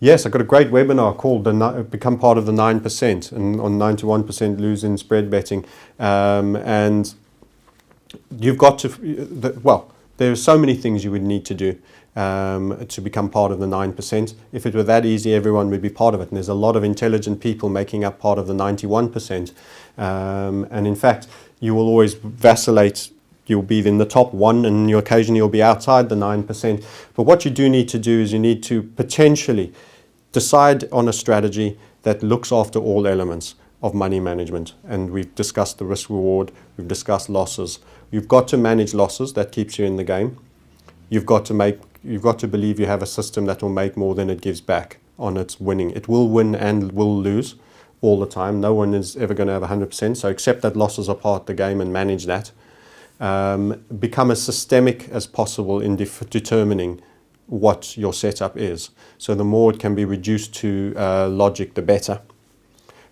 Yes, I've got a great webinar called Become Part of the 9% and on 91% lose in spread betting. And you've got to, well, there are so many things you would need to do to become part of the 9%. If it were that easy, everyone would be part of it. And there's a lot of intelligent people making up part of the 91%. And in fact, you will always vacillate. You'll be in the top one and occasionally you'll be outside the 9%. But what you do need to do is you need to potentially decide on a strategy that looks after all elements of money management. And we've discussed the risk reward, we've discussed losses. You've got to manage losses, that keeps you in the game. You've got to believe you have a system that will make more than it gives back on its winning. It will win and will lose all the time. No one is ever going to have 100%. So accept that losses are part of the game and manage that. Become as systemic as possible in determining what your setup is. So the more it can be reduced to logic, the better,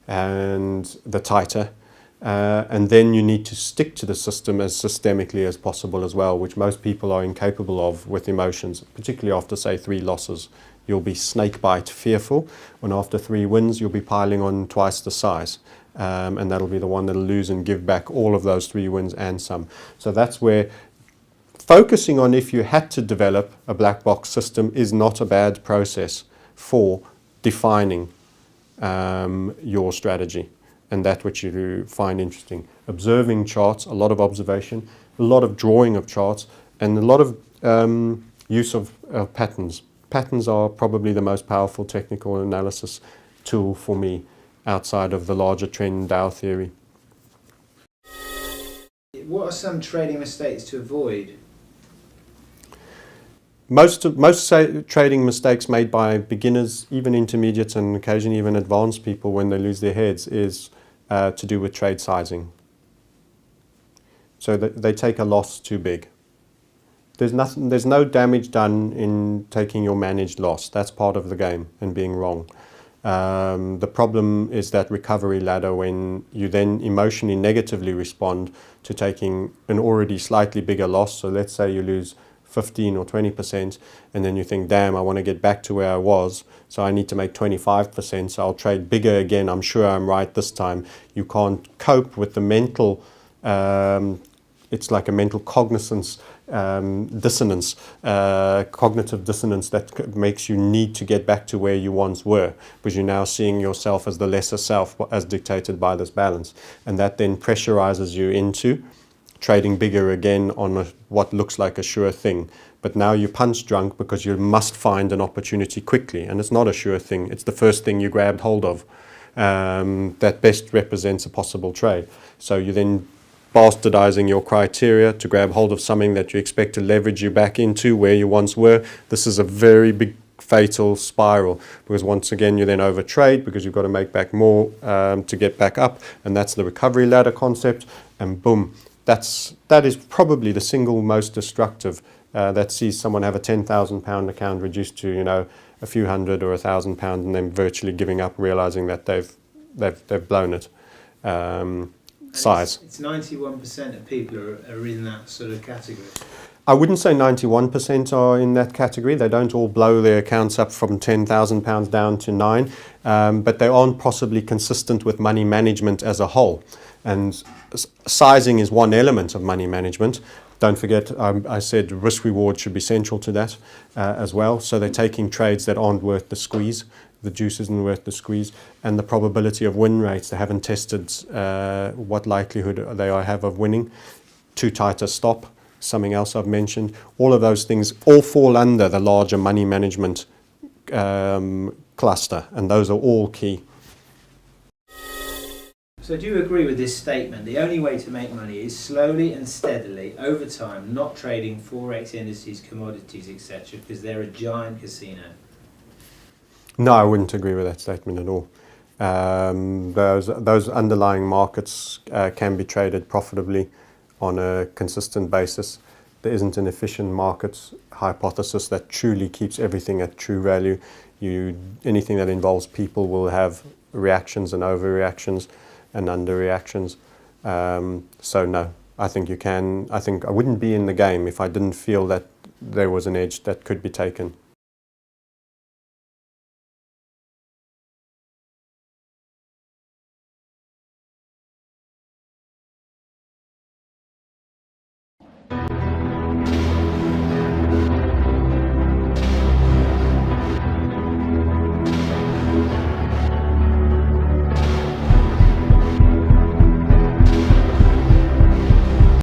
and the tighter. And then you need to stick to the system as systemically as possible as well, which most people are incapable of with emotions, particularly after, say, 3 losses. You'll be snakebite fearful, and after 3 wins, you'll be piling on twice the size. And that'll be the one that'll lose and give back all of those 3 wins and some. So that's where focusing on, if you had to develop a black box system, is not a bad process for defining your strategy. And that's what you find interesting. Observing charts, a lot of observation, a lot of drawing of charts, and a lot of use of patterns. Patterns are probably the most powerful technical analysis tool for me outside of the larger trend Dow theory. What are some trading mistakes to avoid? Most trading mistakes made by beginners, even intermediates and occasionally even advanced people when they lose their heads, is to do with trade sizing. So they take a loss too big. There's no damage done in taking your managed loss. That's part of the game and being wrong. The problem is that recovery ladder when you then emotionally negatively respond to taking an already slightly bigger loss. So let's say you lose 15 or 20%, and then you think, damn, I want to get back to where I was, so I need to make 25%, so I'll trade bigger again, I'm sure I'm right this time. You can't cope with the mental, it's like a mental cognizance dissonance, cognitive dissonance that makes you need to get back to where you once were, because you're now seeing yourself as the lesser self as dictated by this balance. And that then pressurizes you into trading bigger again on what looks like a sure thing. But now you're punch drunk because you must find an opportunity quickly, and it's not a sure thing. It's the first thing you grabbed hold of that best represents a possible trade. So you're then bastardizing your criteria to grab hold of something that you expect to leverage you back into where you once were. This is a very big fatal spiral, because once again you then overtrade because you've got to make back more to get back up, and that's the recovery ladder concept, and boom. That is probably the single most destructive, that sees someone have a £10,000 account reduced to, a few hundred or £1,000, and then virtually giving up, realizing that they've blown it. Size. It's 91% of people are in that sort of category. I wouldn't say 91% are in that category. They don't all blow their accounts up from £10,000 down to 9, but they aren't possibly consistent with money management as a whole. And sizing is one element of money management. Don't forget, I said risk reward should be central to that as well. So they're taking trades that aren't worth the squeeze. The juice isn't worth the squeeze. And the probability of win rates, they haven't tested what likelihood they have of winning. Too tight a stop, something else I've mentioned. All of those things all fall under the larger money management cluster, and those are all key. So do you agree with this statement? The only way to make money is slowly and steadily over time, not trading Forex indices, commodities, etc., because they're a giant casino. No, I wouldn't agree with that statement at all. Those underlying markets can be traded profitably on a consistent basis. There isn't an efficient market hypothesis that truly keeps everything at true value. Anything that involves people will have reactions and overreactions and underreactions. So no, I think you can. I think I wouldn't be in the game if I didn't feel that there was an edge that could be taken.